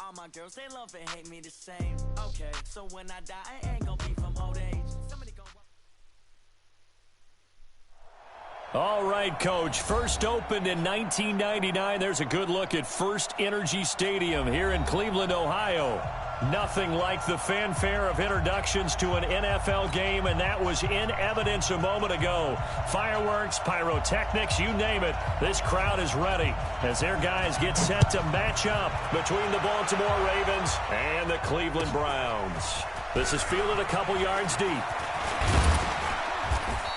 All my girls, they love and hate me the same. Okay, so when I die, I ain't gonna be from old age. Somebody gonna... All right, Coach. First opened in 1999. There's a good look at First Energy Stadium here in Cleveland, Ohio. Nothing like the fanfare of introductions to an NFL game, and that was in evidence a moment ago. Fireworks, pyrotechnics, you name it. This crowd is ready as their guys get set to match up between the Baltimore Ravens and the Cleveland Browns. This is fielded a couple yards deep.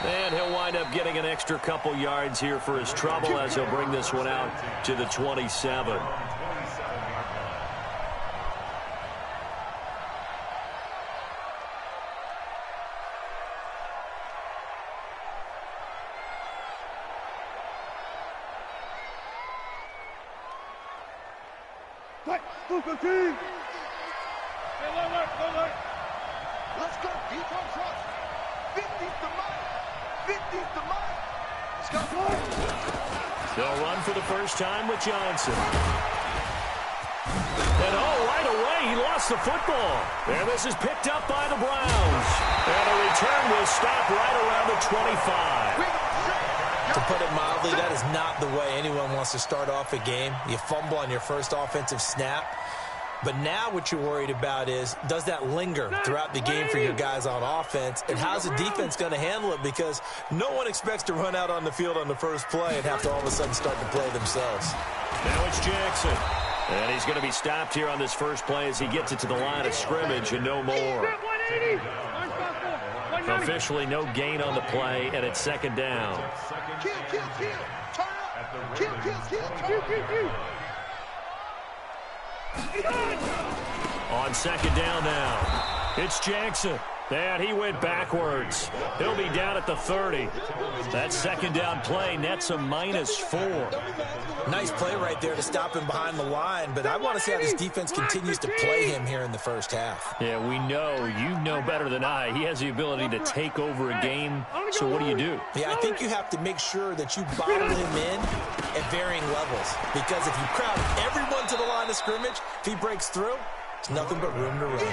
And he'll wind up getting an extra couple yards here for his trouble as he'll bring this one out to the 27. Poka team! Hey, alert! Let's go, deep on front. 50's the mark. 50's the mark. Let's go. They'll run for the first time with Johnson. And right away, he lost the football. And this is picked up by the Browns. And a return will stop right around the 25. To put it mildly, that is not the way anyone wants to start off a game. You fumble on your first offensive snap. But now what you're worried about is, does that linger throughout the game for your guys on offense? And how's the defense going to handle it? Because no one expects to run out on the field on the first play and have to all of a sudden start to play themselves. Now it's Jackson. And he's going to be stopped here on this first play as he gets it to the line of scrimmage and no more. Officially no gain on the play, and it's second down. Kill. Turn up. Kill. On second down now, it's Jackson. And he went backwards. He'll be down at the 30. That second down play nets a -4. Nice play right there to stop him behind the line, but I want to see how this defense continues to play him here in the first half. Yeah, we know. You know better than I. He has the ability to take over a game, so what do? Yeah, I think you have to make sure that you bottle him in at varying levels, because if you crowd everyone to the line of scrimmage, if he breaks through, it's nothing but room to run.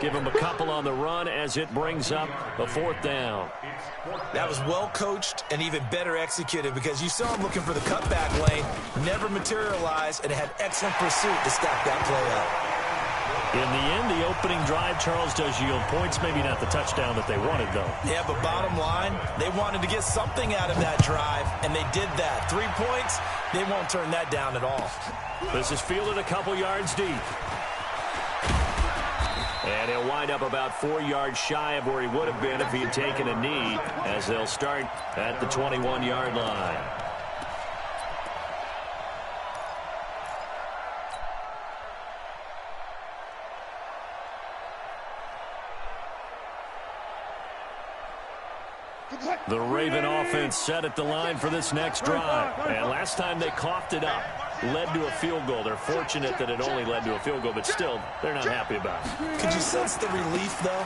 Give him a couple on the run as it brings up a fourth down. That was well coached and even better executed, because you saw him looking for the cutback lane, never materialized, and had excellent pursuit to stop that play up. In the end, the opening drive, Charles, does yield points. Maybe not the touchdown that they wanted, though. Yeah, but bottom line, they wanted to get something out of that drive, and they did that. 3 points, they won't turn that down at all. This is fielded a couple yards deep. And he'll wind up about 4 yards shy of where he would have been if he had taken a knee, as they'll start at the 21-yard line. The Raven offense set at the line for this next drive. And last time they coughed it up, led to a field goal. They're fortunate that it only led to a field goal, but still, they're not happy about it. Could you sense the relief, though,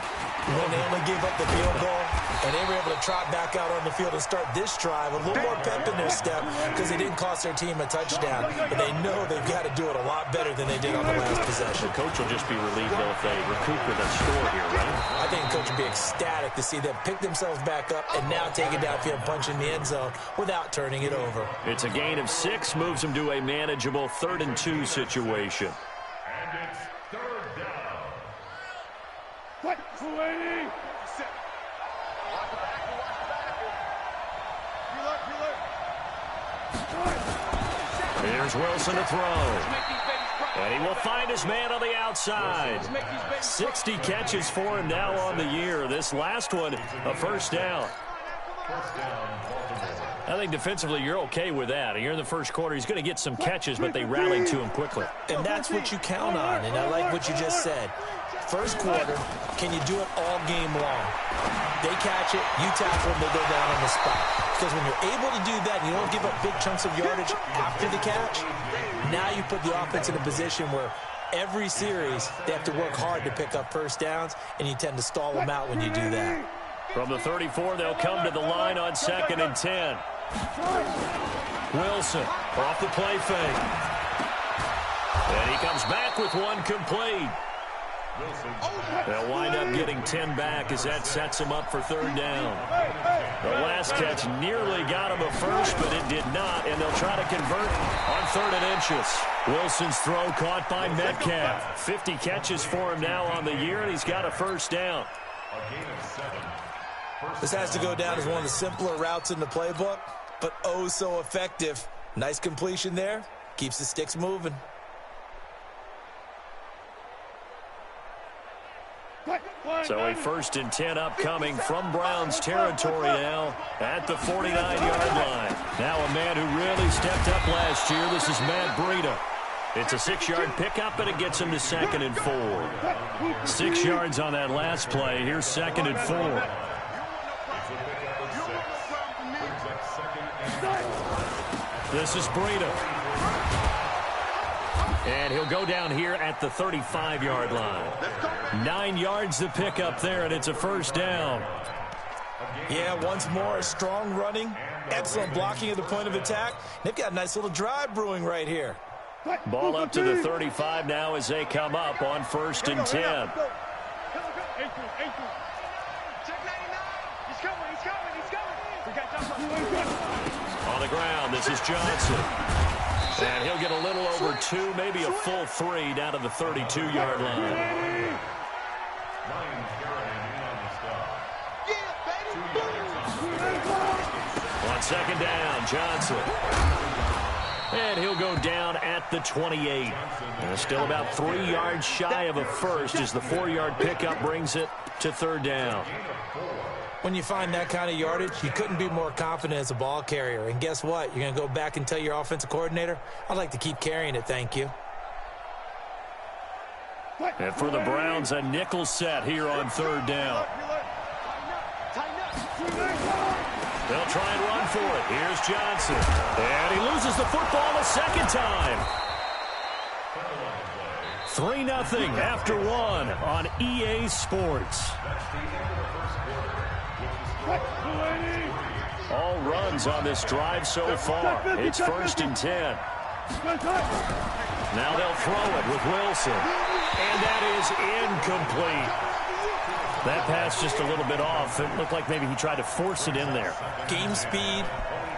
when they only gave up the field goal and they were able to trot back out on the field and start this drive a little more pep in their step, because they didn't cost their team a touchdown, but they know they've got to do it a lot better than they did on the last possession. The coach will just be relieved, though, if they recoup with a score here, right? I think the coach will be ecstatic to see them pick themselves back up and now take it downfield, punch in the end zone without turning it over. It's a gain of 6, moves them to a manageable 3rd and 2 situation. And it's third down. What? 280. Here's Wilson to throw. And he will find his man on the outside. 60 catches for him now on the year. This last one, a first down. I think defensively you're okay with that. Here in the first quarter, he's going to get some catches, but they rallied to him quickly. And that's what you count on, and I like what you just said. First quarter, can you do it all game long? They catch it, you tackle them, they go down on the spot. Because when you're able to do that, and you don't give up big chunks of yardage after the catch, now you put the offense in a position where every series they have to work hard to pick up first downs, and you tend to stall them out when you do that. From the 34, they'll come to the line on 2nd and 10. Wilson off the play fake. And he He comes back with one complete. They'll wind up getting 10 back as that sets him up for third down. The last catch nearly got him a first, but it did not, and they'll try to convert on 3rd and inches. Wilson's throw caught by Metcalf. 50 catches for him now on the year, and he's got a first down. This has to go down as one of the simpler routes in the playbook, but oh so effective. Nice completion there. Keeps the sticks moving. So a 1st and 10 upcoming from Browns territory now at the 49-yard line. Now a man who really stepped up last year. This is Matt Breida. It's a 6-yard pickup, and it gets him to 2nd and 4. 6 yards on that last play. Here's 2nd and 4. This is Breida. And he'll go down here at the 35-yard line. 9 yards to pick up there, and it's a first down. Yeah, once more, strong running, excellent blocking at the point of attack. They've got a nice little drive brewing right here. Ball up to the 35 now as they come up on 1st and 10. On the ground, this is Johnson. And he'll get a little over 2, maybe a full 3 down to the 32-yard line. On 2nd down, Johnson. And he'll go down at the 28. And still about 3 yards shy of a first as the 4-yard pickup brings it to 3rd down. When you find that kind of yardage, you couldn't be more confident as a ball carrier. And guess what? You're going to go back and tell your offensive coordinator, I'd like to keep carrying it, thank you. And for the Browns, a nickel set here on 3rd down. They'll try and run for it. Here's Johnson. And he loses the football a second time. 3-0 after 1 on EA Sports. All runs on this drive so far. It's 1st and 10. Now they'll throw it with Wilson. And that is incomplete. That pass just a little bit off. It looked like maybe he tried to force it in there. Game speed,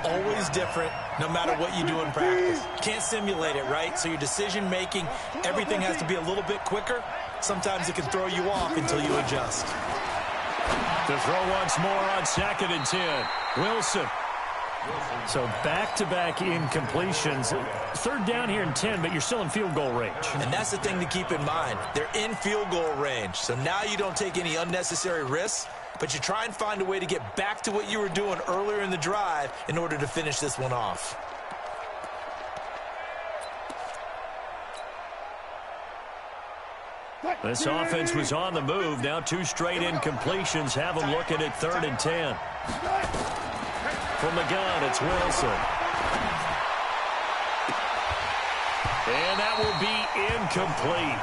always different, no matter what you do in practice. Can't simulate it, right? So your decision-making, everything has to be a little bit quicker. Sometimes it can throw you off until you adjust. To throw once more on 2nd and 10. Wilson. So back-to-back incompletions. 3rd down here and 10, but you're still in field goal range. And that's the thing to keep in mind. They're in field goal range. So now you don't take any unnecessary risks, but you try and find a way to get back to what you were doing earlier in the drive in order to finish this one off. This offense was on the move. Now 2 straight incompletions have them looking at 3rd and 10. From the gun, it's Wilson. And that will be incomplete.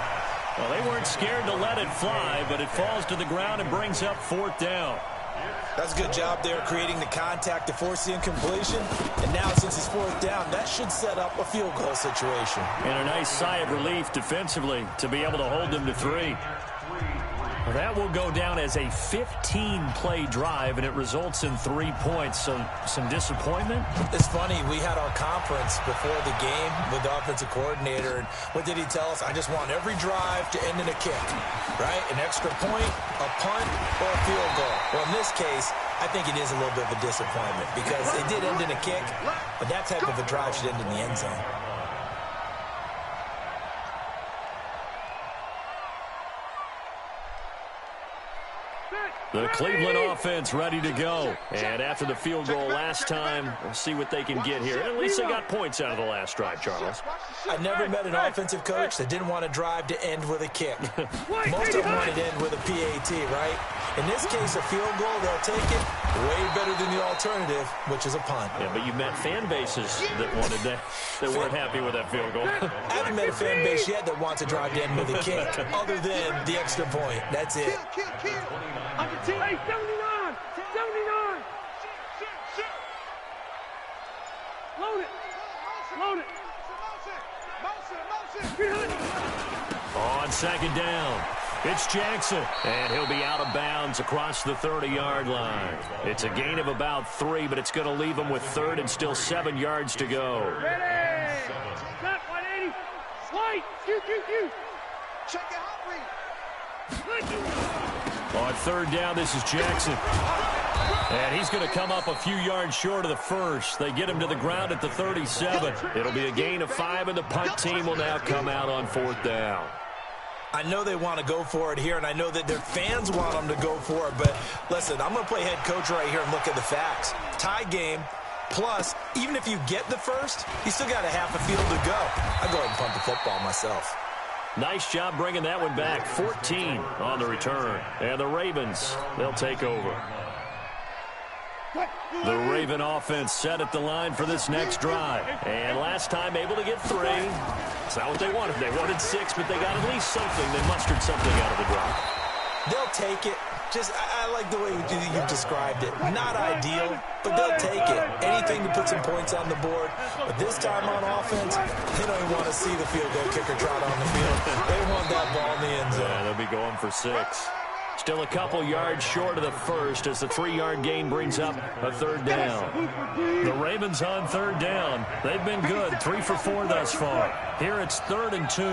Well, they weren't scared to let it fly, but it falls to the ground and brings up 4th down. That's a good job there creating the contact to force the incompletion. And now, since it's 4th down, that should set up a field goal situation. And a nice sigh of relief defensively to be able to hold them to 3. Well, that will go down as a 15-play drive, and it results in 3 points. So some disappointment? It's funny. We had our conference before the game with the offensive coordinator. And what did he tell us? I just want every drive to end in a kick, right? An extra point, a punt, or a field goal. Well, in this case, I think it is a little bit of a disappointment because it did end in a kick, but that type of a drive should end in the end zone. The Cleveland offense ready to go. And after the field goal last time, we'll see what they can get here. At least they got points out of the last drive, Charles. I never met an offensive coach that didn't want to drive to end with a kick. Most of them want to end with a PAT, right? In this case, a field goal, they'll take it way better than the alternative, which is a punt. Yeah, but you've met fan bases that wanted that, that weren't happy with that field goal. I haven't met a fan base yet that wants to drive to end with a kick, other than the extra point. That's it. Hey, 79! 79! Load it! Load it! On second down, it's Jackson, and he'll be out of bounds across the 30-yard line. It's a gain of about 3, but it's going to leave him with third and still 7 yards to go. Ready. Set 180. White. Q. Check it out, On third down, this is Jackson. And he's going to come up a few yards short of the first. They get him to the ground at the 37. It'll be a gain of 5, and the punt team will now come out on fourth down. I know they want to go for it here, and I know that their fans want them to go for it, but listen, I'm going to play head coach right here and look at the facts. Tie game, plus, even if you get the first, you still got a half a field to go. I go ahead and punt the football myself. Nice job bringing that one back. 14 on the return. And the Ravens, they'll take over. The Raven offense set at the line for this next drive. And last time able to get 3. It's not what they wanted. They wanted 6, but they got at least something. They mustered something out of the drive. They'll take it. I like the way you described it. Not ideal, but they'll take it. Anything to put some points on the board. But this time on offense, they don't even want to see the field goal kicker trot on the field. They want that ball in the end zone. Yeah, they'll be going for 6. Still a couple yards short of the first as the 3-yard gain brings up a third down. The Ravens on third down. They've been good. 3 for 4 thus far. Here it's 3rd and 2.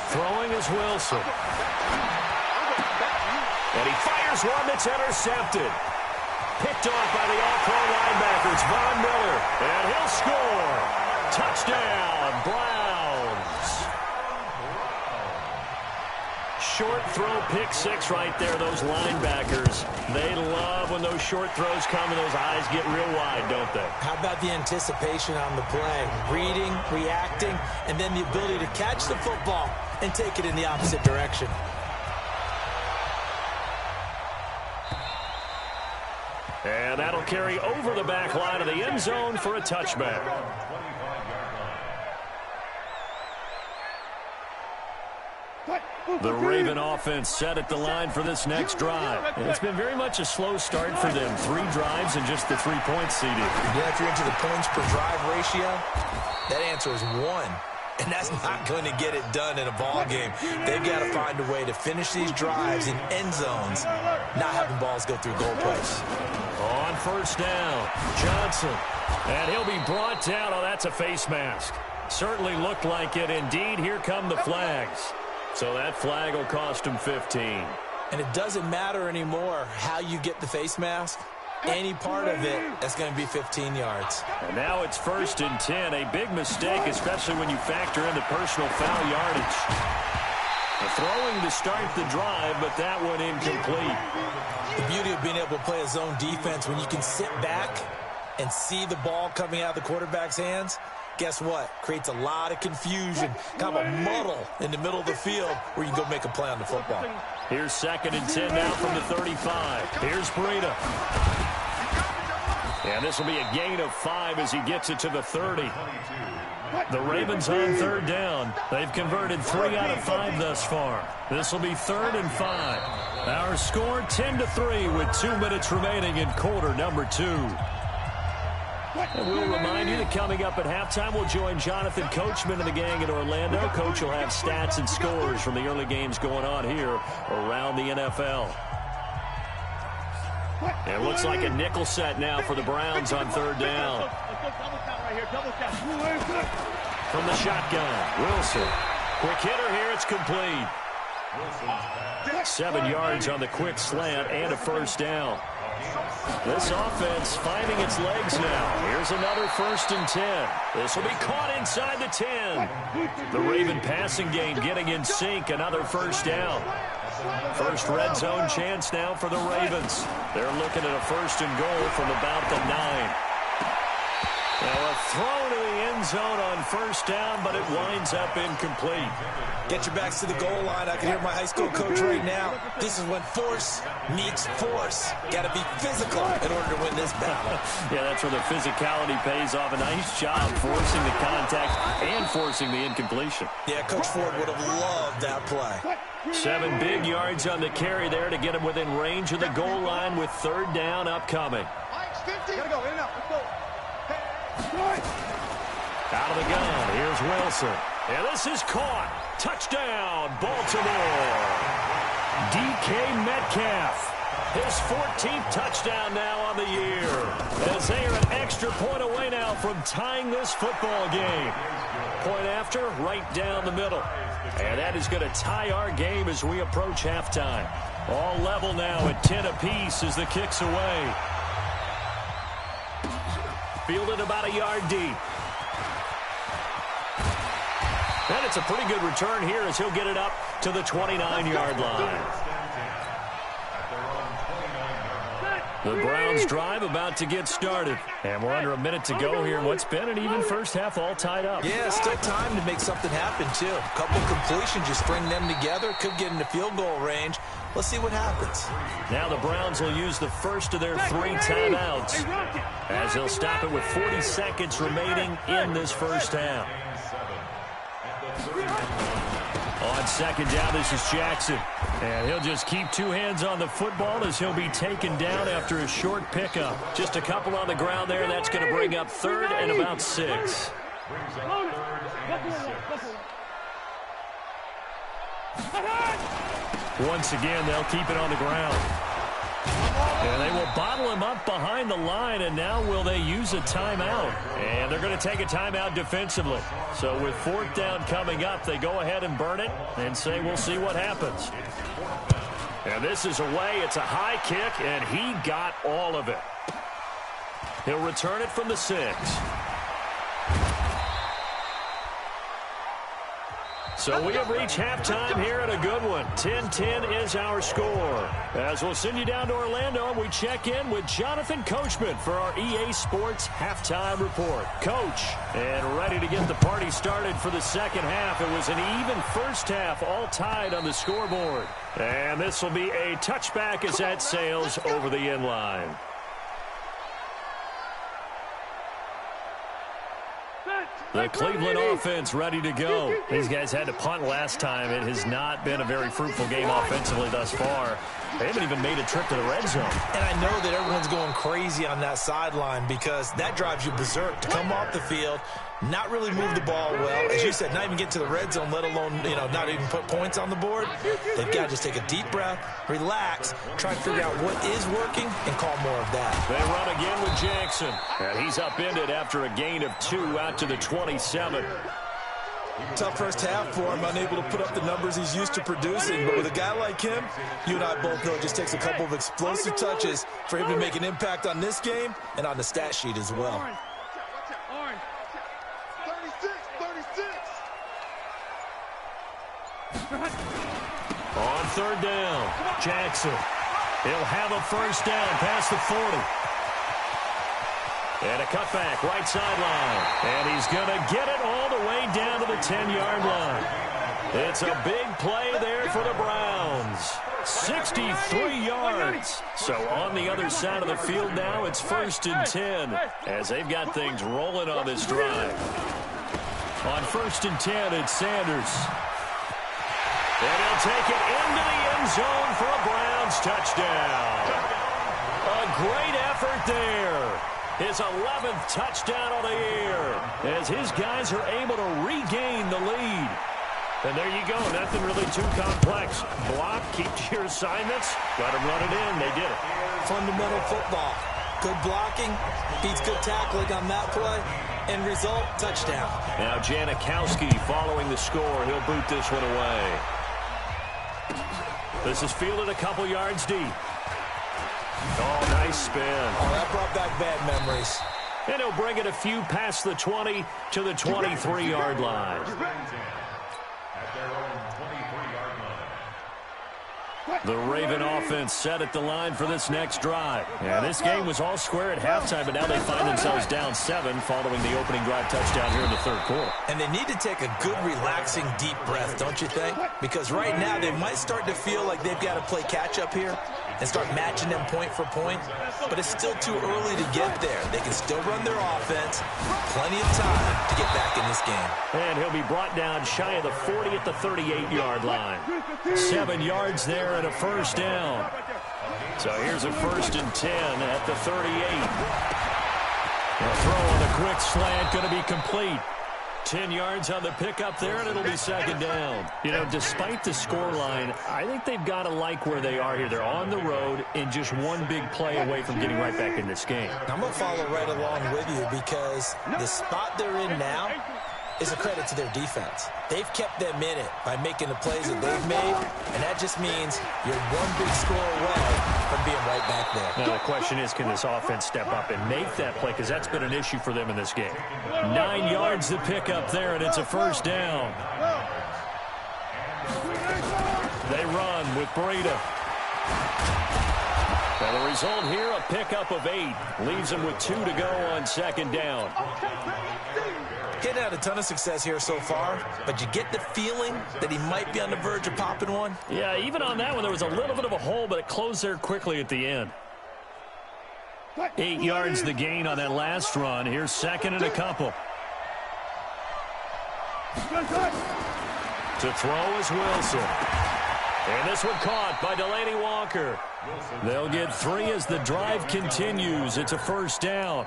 Throwing is Wilson. And he fires one that's intercepted. Picked off by the all-pro linebackers, Von Miller. And he'll score. Touchdown, Browns. Short throw, pick 6 right there. Those linebackers, they love when those short throws come and those eyes get real wide, don't they? How about the anticipation on the play? Reading, reacting, and then the ability to catch the football and take it in the opposite direction. And that'll carry over the back line of the end zone for a touchback. The Raven offense set at the line for this next drive. And it's been very much a slow start for them. 3 drives and just the 3 points seeded. Yeah, if you're into the points per drive ratio, that answer is 1. And that's not going to get it done in a ball game. They've got to find a way to finish these drives in end zones, not having balls go through goalposts. On first down, Johnson. And he'll be brought down. Oh, that's a face mask. Certainly looked like it. Indeed, here come the flags. So that flag will cost him 15. And it doesn't matter anymore how you get the face mask. Any part of it, that's going to be 15 yards. And now it's 1st and 10. A big mistake, especially when you factor in the personal foul yardage. A throwing to start the drive, but that one incomplete. The beauty of being able to play a zone defense when you can sit back and see the ball coming out of the quarterback's hands, guess what? Creates a lot of confusion, kind of a muddle in the middle of the field where you can go make a play on the football. Here's 2nd and 10 now from the 35. Here's Breida. And this will be a gain of 5 as he gets it to the 30. The Ravens on third down. They've converted 3 out of 5 thus far. This will be 3rd and 5. Our score 10-3 with 2 minutes remaining in quarter number 2. And we'll remind you that coming up at halftime, we'll join Jonathan Coachman and the gang in Orlando. Coach will have stats and scores from the early games going on here around the NFL. It looks like a nickel set now for the Browns on third down. From the shotgun, Wilson. Quick hitter here, it's complete. 7 yards on the quick slant and a first down. This offense finding its legs now. Here's another 1st and 10. This will be caught inside the 10. The Raven passing game getting in sync. Another first down. First red zone chance now for the Ravens. They're looking at a 1st and goal from about the 9. Now a throw to the end zone on first down, but it winds up incomplete. Get your backs to the goal line. I can hear my high school coach right now. This is when force meets force. Got to be physical in order to win this battle. Yeah, that's where the physicality pays off. A nice job forcing the contact and forcing the incompletion. Yeah, Coach Ford would have loved that play. 7 big yards on the carry there to get him within range of the goal line with third down upcoming. Gotta go, in and out, let's go. Out of the gun, here's Wilson. And this is caught. Touchdown, Baltimore. DK Metcalf. His 14th touchdown now on the year. As they are an extra point away now from tying this football game. Point after, right down the middle. And that is going to tie our game as we approach halftime. All level now at 10 apiece as the kick's away. Fielded about a yard deep. And it's a pretty good return here as he'll get it up to the 29-yard line. The Browns drive about to get started. And we're under a minute to go here in what's been an even first half, all tied up. Yeah, still time to make something happen, too. A couple completions, you string them together, could get into field goal range. Let's see what happens. Now the Browns will use the first of their 3 timeouts as they'll stop it with 40 seconds remaining in this first half. On second down, this is Jackson. And he'll just keep 2 hands on the football as he'll be taken down after a short pickup. Just a couple on the ground there. That's going to bring up 3rd and about 6. Once again, they'll keep it on the ground. And they will bottle him up behind the line, and now will they use a timeout? And they're going to take a timeout defensively. So with 4th down coming up, they go ahead and burn it and say we'll see what happens. And this is away. It's a high kick, and he got all of it. He'll return it from the 6. So we have reached halftime here at a good one. 10-10 is our score. As we'll send you down to Orlando, we check in with Jonathan Coachman for our EA Sports Halftime Report. Coach, and ready to get the party started for the second half. It was an even first half, all tied on the scoreboard. And this will be a touchback as that sails over the end line. The Cleveland offense ready to go. These guys had to punt last time. It has not been a very fruitful game offensively thus far. They haven't even made a trip to the red zone. And I know that everyone's going crazy on that sideline because that drives you berserk to come off the field, not really move the ball well. As you said, not even get to the red zone, let alone, not even put points on the board. They've got to just take a deep breath, relax, try to figure out what is working, and call more of that. They run again with Jackson. And he's upended after a gain of 2 out to the 27. Tough first half for him, unable to put up the numbers he's used to producing. But with a guy like him, you and I both know it just takes a couple of explosive touches for him to make an impact on this game and on the stat sheet as well. 36. On 3rd down, Jackson. He'll have a first down past the 40. And a cutback, right sideline. And he's going to get it all the way down to the 10-yard line. It's a big play there for the Browns. 63 yards. So on the other side of the field now, it's 1st and 10 as they've got things rolling on this drive. On 1st and 10, it's Sanders. And he'll take it into the end zone for a Browns touchdown. A great effort there. His 11th touchdown of the year as his guys are able to regain the lead. And there you go. Nothing really too complex. Block, keep to your assignments, let them run it in. They did it. Fundamental football. Good blocking, beats good tackling on that play. End result, touchdown. Now Janikowski following the score. He'll boot this one away. This is fielded a couple yards deep. Oh, nice spin. Oh, that brought back bad memories. And he'll bring it a few past the 20 to the 23-yard line. The Raven offense set at the line for this next drive. And this game was all square at halftime, but now they find themselves down 7 following the opening drive touchdown here in the 3rd quarter. And they need to take a good, relaxing, deep breath, don't you think? Because right now they might start to feel like they've got to play catch-up here and start matching them point for point. But it's still too early to get there. They can still run their offense. Plenty of time to get back in this game. And he'll be brought down shy of the 40 at the 38-yard line. 7 yards there and a first down. So here's a 1st and 10 at the 38. A throw on the quick slant, going to be complete. 10 yards on the pickup there, and it'll be second down. You know, despite the scoreline, I think they've got to like where they are here. They're on the road and just one big play away from getting right back in this game. I'm going to follow right along with you because the spot they're in now is a credit to their defense. They've kept them in it by making the plays that they've made, and that just means you're one big score away from being right back there. Now, the question is, can this offense step up and make that play? Because that's been an issue for them in this game. 9 yards to pick up there, and it's a first down. They run with Breida. Now, the result here, a pickup of 8. Leaves them with 2 to go on second down. Getting out a ton of success here so far, but you get the feeling that he might be on the verge of popping one. Yeah, even on that one, there was a little bit of a hole, but it closed there quickly at the end. 8 yards the gain on that last run. Here's second and a couple. To throw is Wilson. And this one caught by Delaney Walker. They'll get 3 as the drive continues. It's a first down.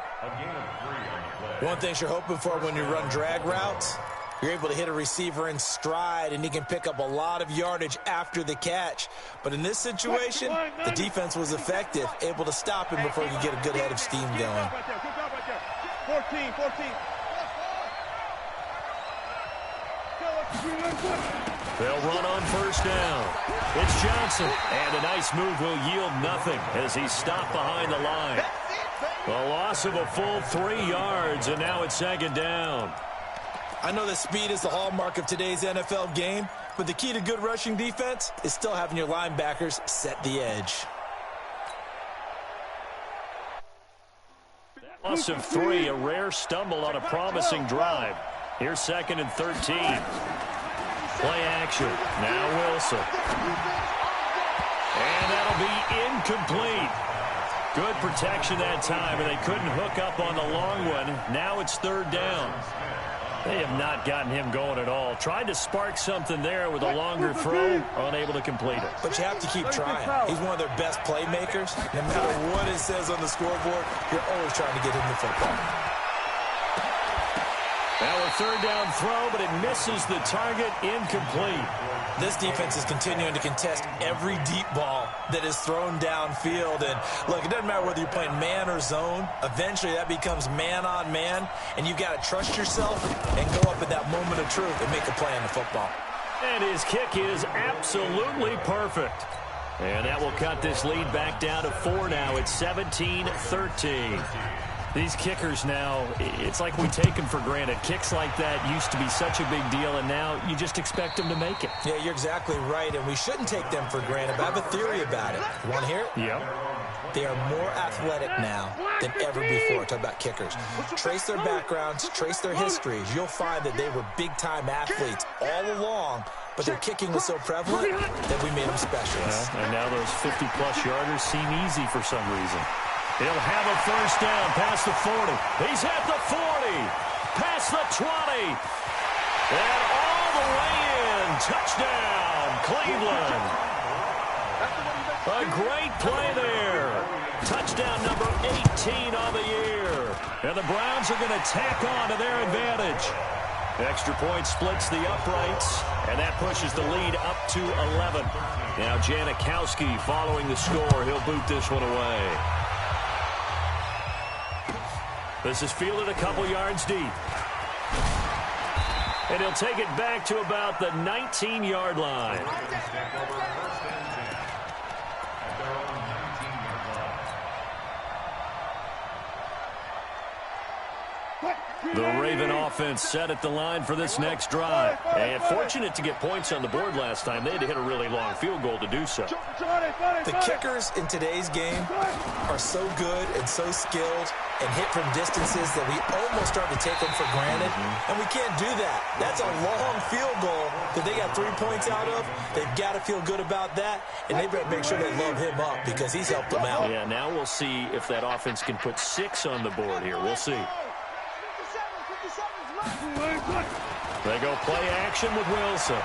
One thing you're hoping for when you run drag routes, you're able to hit a receiver in stride, and he can pick up a lot of yardage after the catch. But in this situation, the defense was effective, able to stop him before you get a good head of steam going. 14. They'll run on first down. It's Johnson, and a nice move will yield nothing as he's stopped behind the line. A loss of a full 3 yards, and now it's second down. I know that speed is the hallmark of today's NFL game, but the key to good rushing defense is still having your linebackers set the edge. Loss of 3, a rare stumble on a promising drive. Here's second and 13. Play action. Now Wilson. And that'll be incomplete. Good protection that time, and they couldn't hook up on the long one. Now it's third down. They have not gotten him going at all. Tried to spark something there with a longer throw, unable to complete it. But you have to keep trying. He's one of their best playmakers. No matter what it says on the scoreboard, you're always trying to get him the football. Now a third down throw, but it misses the target, incomplete. This defense is continuing to contest every deep ball that is thrown downfield. And, look, it doesn't matter whether you're playing man or zone. Eventually, that becomes man-on-man, and you've got to trust yourself and go up at that moment of truth and make a play on the football. And his kick is absolutely perfect. And that will cut this lead back down to 4 now. It's 17-13. These kickers now, it's like we take them for granted. Kicks like that used to be such a big deal, and now you just expect them to make it. Yeah, you're exactly right, and we shouldn't take them for granted, but I have a theory about it. You want to hear it? Yep. They are more athletic now than ever before. Talk about kickers. Trace their backgrounds, trace their histories. You'll find that they were big-time athletes all along, but their kicking was so prevalent that we made them specialists. Well, and now those 50-plus yarders seem easy for some reason. He'll have a first down past the 40. He's at the 40. Past the 20. And all the way in. Touchdown, Cleveland. A great play there. Touchdown number 18 on the year. And the Browns are going to tack on to their advantage. Extra point splits the uprights, and that pushes the lead up to 11. Now Janikowski following the score. He'll boot this one away. This is fielded a couple yards deep. And he'll take it back to about the 19-yard line. The Raven offense set at the line for this next drive. And fortunate to get points on the board last time. They had to hit a really long field goal to do so. The kickers in today's game are so good and so skilled and hit from distances that we almost start to take them for granted. And we can't do that. That's a long field goal that they got 3 points out of. They've got to feel good about that, and they better make sure they load him up because he's helped them out. Yeah, now we'll see if that offense can put 6 on the board here. We'll see. They go play action with Wilson.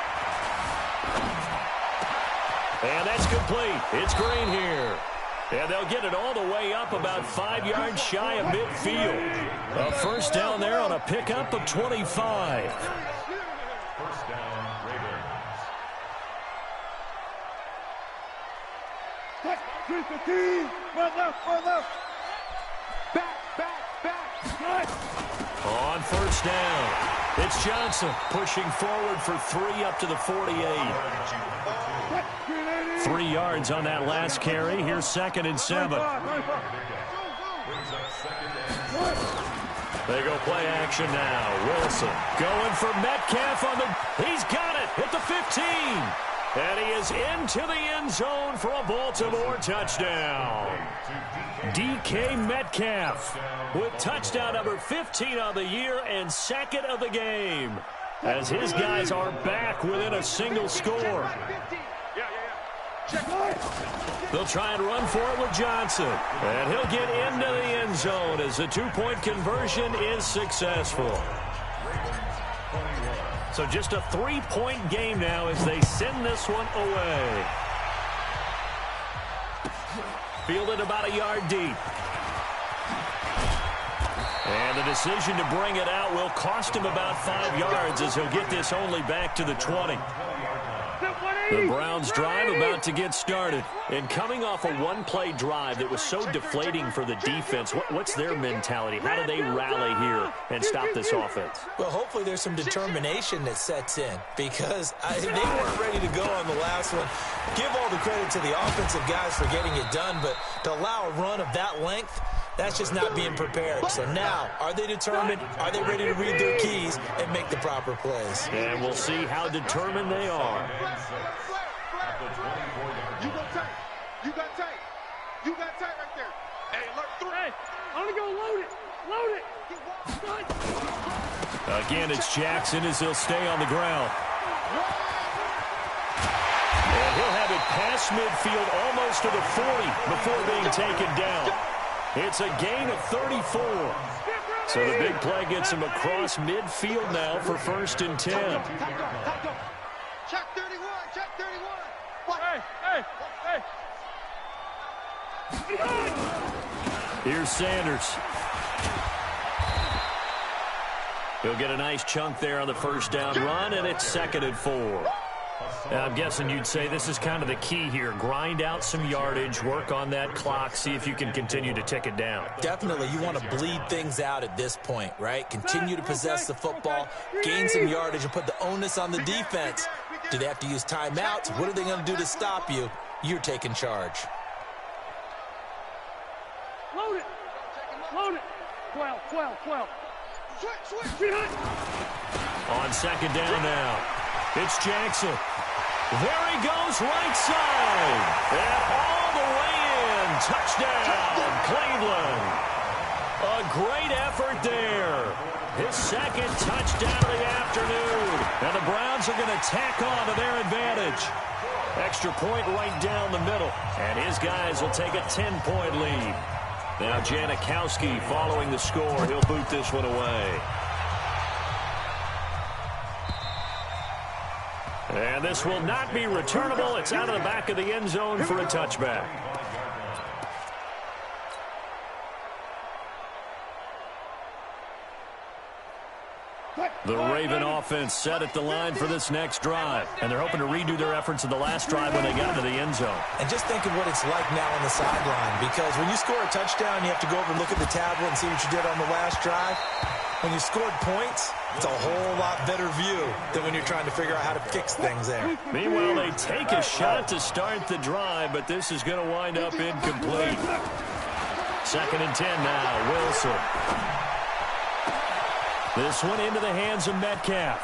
And that's complete. It's Green here. And they'll get it all the way up about 5 yards shy of midfield. A first down there on a pickup of 25. First down, Ravens. 315. One left. Back. On first down, it's Johnson pushing forward for 3 up to the 48. 3 yards on that last carry. Here's 2nd and 7. They go play action now. Wilson going for Metcalf on the... He's got it at the 15. And he is into the end zone for a Baltimore touchdown. DK Metcalf with touchdown number 15 of the year and 2nd of the game. As his guys are back within a single score. They'll try and run for it with Johnson. And he'll get into the end zone as the 2-point conversion is successful. So just a 3-point game now as they send this one away. Fielded about a yard deep. And the decision to bring it out will cost him about 5 yards as he'll get this only back to the 20. The Browns drive about to get started. And coming off a one-play drive that was so deflating for the defense, what's their mentality? How do they rally here and stop this offense? Well, hopefully there's some determination that sets in because they weren't ready to go on the last one. Give all the credit to the offensive guys for getting it done, but to allow a run of that length, that's just not being prepared. So now, are they determined? Are they ready to read their keys and make the proper plays? And we'll see how determined they are. You got tight right there. Hey, look through. Hey, I'm going to go load it. Again, it's Jackson as he'll stay on the ground. And he'll have it past midfield almost to the 40 before being taken down. It's a gain of 34. So the big play gets him across midfield now for 1st and 10. Check 31. Hey. Here's Sanders. He'll get a nice chunk there on the first down run, and it's 2nd and 4. I'm guessing you'd say this is kind of the key here. Grind out some yardage, work on that clock, see if you can continue to tick it down. Definitely, you want to bleed things out at this point, right? Continue to possess the football, gain some yardage, and put the onus on the defense. Do they have to use timeouts? What are they going to do to stop you? You're taking charge. Load it. 12. Switch. On 2nd down now, it's Jackson. There he goes, right side. And all the way in. Touchdown, Cleveland. A great effort there. His 2nd touchdown of the afternoon. And the Browns are going to tack on to their advantage. Extra point right down the middle. And his guys will take a 10-point lead. Now Janikowski following the score. He'll boot this one away. And this will not be returnable. It's out of the back of the end zone for a touchback. The Raven offense set at the line for this next drive. And they're hoping to redo their efforts in the last drive when they got to the end zone. And just think of what it's like now on the sideline. Because when you score a touchdown, you have to go over and look at the tablet and see what you did on the last drive. When you scored points, it's a whole lot better view than when you're trying to figure out how to fix things there. Meanwhile, they take a shot to start the drive, but this is going to wind up incomplete. 2nd and 10 now, Wilson. This one into the hands of Metcalf.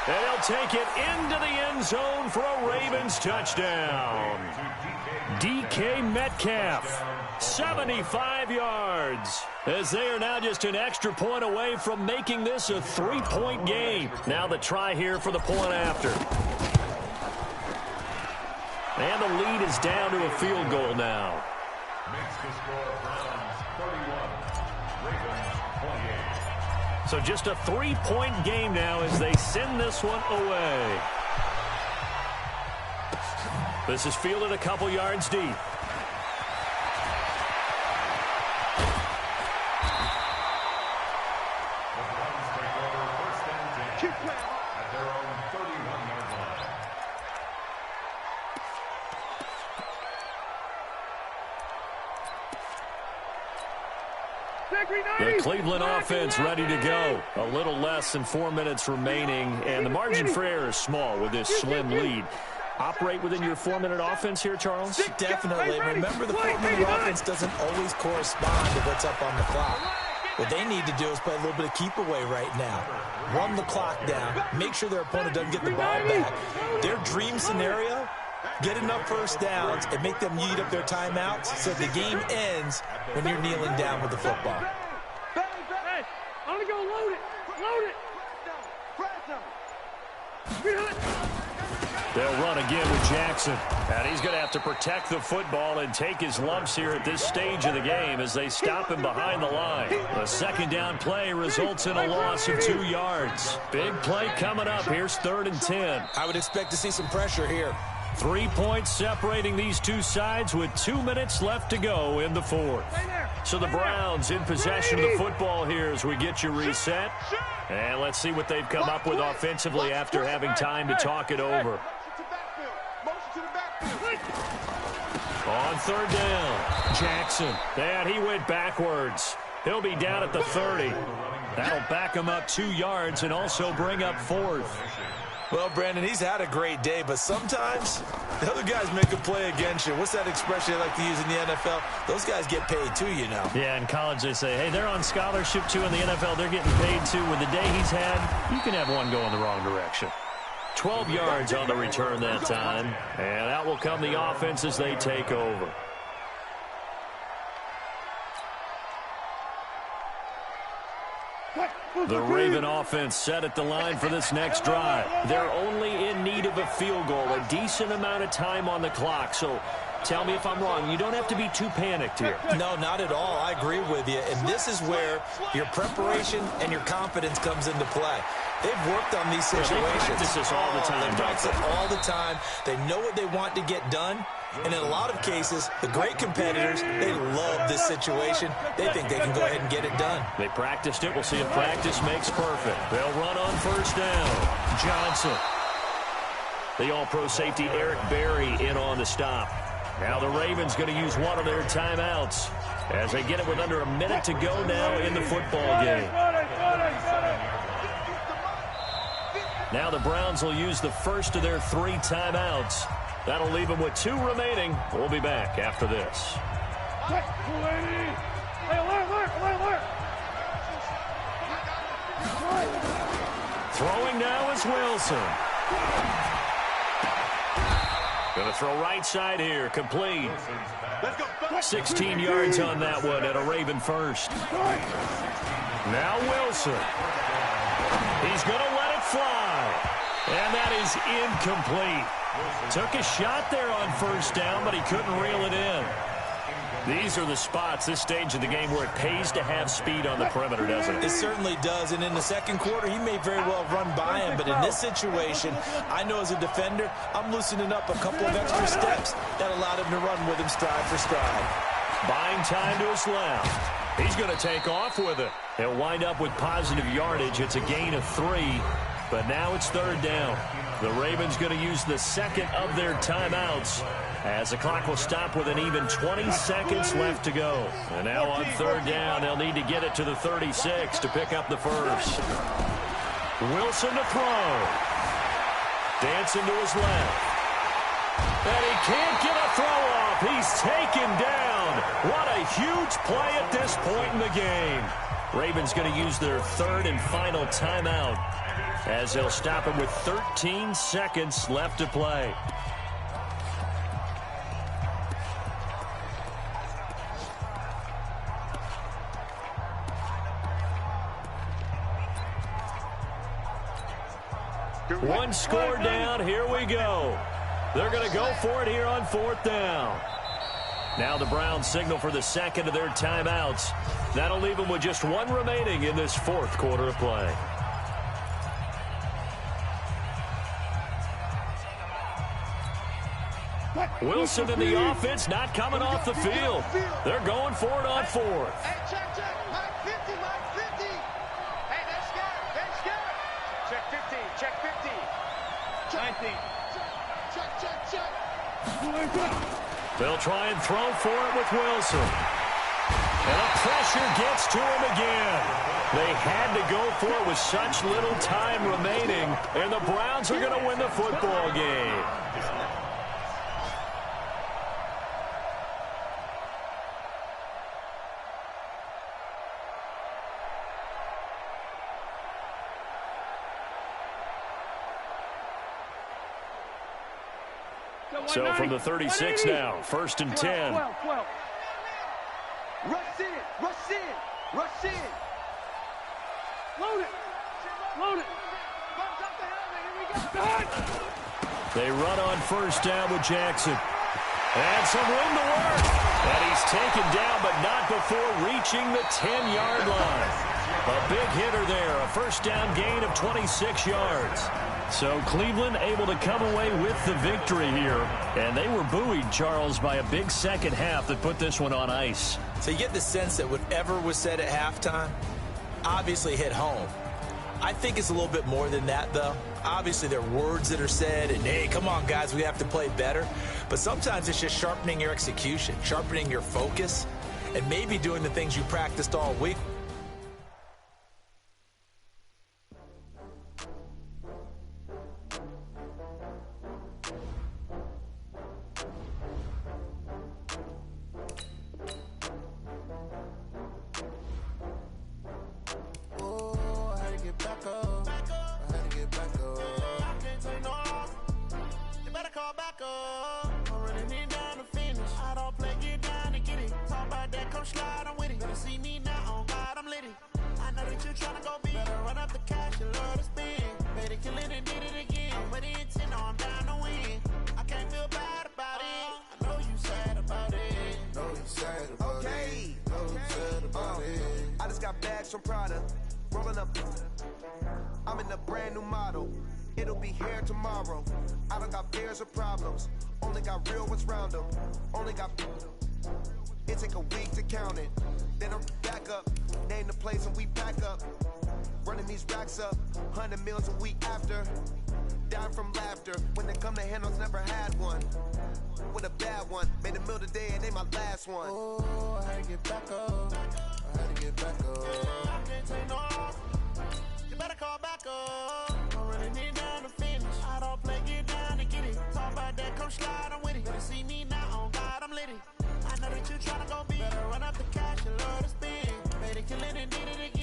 And he'll take it into the end zone for a Ravens touchdown. DK Metcalf, 75 yards, as they are now just an extra point away from making this a 3-point game. Now the try here for the point after. And the lead is down to a field goal now. Makes the score Browns 31, Ravens 28. So just a 3-point game now as they send this one away. This is fielded a couple yards deep. The Cleveland offense ready to go. A little less than 4 minutes remaining, and the margin for error is small with this slim lead. Operate within your 4-minute offense here, Charles? Definitely. Remember, the 4-minute offense doesn't always correspond to what's up on the clock. What they need to do is play a little bit of keep away right now. Run the clock down. Make sure their opponent doesn't get the ball back. Their dream scenario, get enough first downs and make them eat up their timeouts so the game ends when you're kneeling down with the football. Hey, I'm going to go load it. Load it. They'll run again with Jackson. And he's going to have to protect the football and take his lumps here at this stage of the game as they stop him behind the line. A second down play results in a loss of 2 yards. Big play coming up. Here's 3rd and 10. I would expect to see some pressure here. 3 points separating these two sides with 2 minutes left to go in the 4th. So the Browns in possession of the football here as we get you reset. And let's see what they've come up with offensively after having time to talk it over. On 3rd down, Jackson. And he went backwards. He'll be down at the 30. That'll back him up 2 yards and also bring up 4th. Well, Brandon, he's had a great day, but sometimes the other guys make a play against you. What's that expression they like to use in the NFL? Those guys get paid too, you know. Yeah, in college they say, hey, they're on scholarship too. In the NFL, they're getting paid too. With the day he's had, you can have one go in the wrong direction. 12 yards on the return that time. And out will come the offense as they take over. The Raven offense set at the line for this next drive. They're only in need of a field goal, a decent amount of time on the clock. So tell me if I'm wrong. You don't have to be too panicked here. No, not at all. I agree with you. And this is where your preparation and your confidence comes into play. They've worked on these situations. They practice this all the time. They practice it all the time. They know what they want to get done. And in a lot of cases, the great competitors, they love this situation. They think they can go ahead and get it done. They practiced it. We'll see if practice makes perfect. They'll run on 1st down. Johnson. The all-pro safety Eric Berry in on the stop. Now the Ravens going to use one of their timeouts as they get it with under a minute to go now in the football game. Now the Browns will use the first of their 3 timeouts. That'll leave them with 2 remaining. We'll be back after this. Throwing now is Wilson. Going to throw right side here. Complete. 16 yards on that one at a Raven first. Now Wilson. He's going to let it fly. And that is incomplete. Took a shot there on 1st down, but he couldn't reel it in. These are the spots, this stage of the game, where it pays to have speed on the perimeter, doesn't it? It certainly does, and in the second quarter, he may very well run by him, but in this situation, I know as a defender, I'm loosening up a couple of extra steps that allowed him to run with him stride for stride. Buying time to his left. He's going to take off with it. He'll wind up with positive yardage. It's a gain of 3, but now it's 3rd down. The Ravens going to use the second of their timeouts as the clock will stop with an even 20 seconds left to go. And now on 3rd down, they'll need to get it to the 36 to pick up the first. Wilson to throw. Dancing to his left. And he can't get a throw off. He's taken down. What a huge play at this point in the game. Ravens going to use their 3rd and final timeout as they'll stop him with 13 seconds left to play. One score down. Here we go. They're going to go for it here on 4th down. Now the Browns signal for the second of their timeouts. That'll leave them with just 1 remaining in this 4th quarter of play. Wilson in the offense, not coming off the field. They're going for it on fourth. Hey, check. Mike 50, Mike 50. Hey, they're scared. Check 50, check 50. 19. Check. They'll try and throw for it with Wilson. And the pressure gets to him again. They had to go for it with such little time remaining, and the Browns are going to win the football game. So from the 36 now, 1st and 10. 12. Rush in. Load it. Bumps up the helmet. Here we go. They run on 1st down with Jackson. And some room to work. And he's taken down, but not before reaching the 10-yard line. A big hitter there, a 1st down gain of 26 yards. So Cleveland able to come away with the victory here. And they were buoyed, Charles, by a big second half that put this one on ice. So you get the sense that whatever was said at halftime obviously hit home. I think it's a little bit more than that, though. Obviously, there are words that are said, and, hey, come on, guys, we have to play better. But sometimes it's just sharpening your execution, sharpening your focus, and maybe doing the things you practiced all week. Some product, rolling up. I'm in a brand new model. It'll be here tomorrow. I don't got fears or problems. Only got real ones round them. Only got. It take a week to count it. Then I'm back up. Name the place and we back up. Running these racks up. 100 meals a week after. Dying from laughter. When they come to handles, never had one. With a bad one. Made a meal today and they my last one. Oh, I had to get back up. I can't take no loss. You better call back up. I'm running it down to finish. I don't play, get down and get it. Talk about that, come slide, I'm with it. Better see me now, on God, I'm litty. I know that you tryna go big. Better run up the cash, you love to spin. Made it, kill it, and did it again.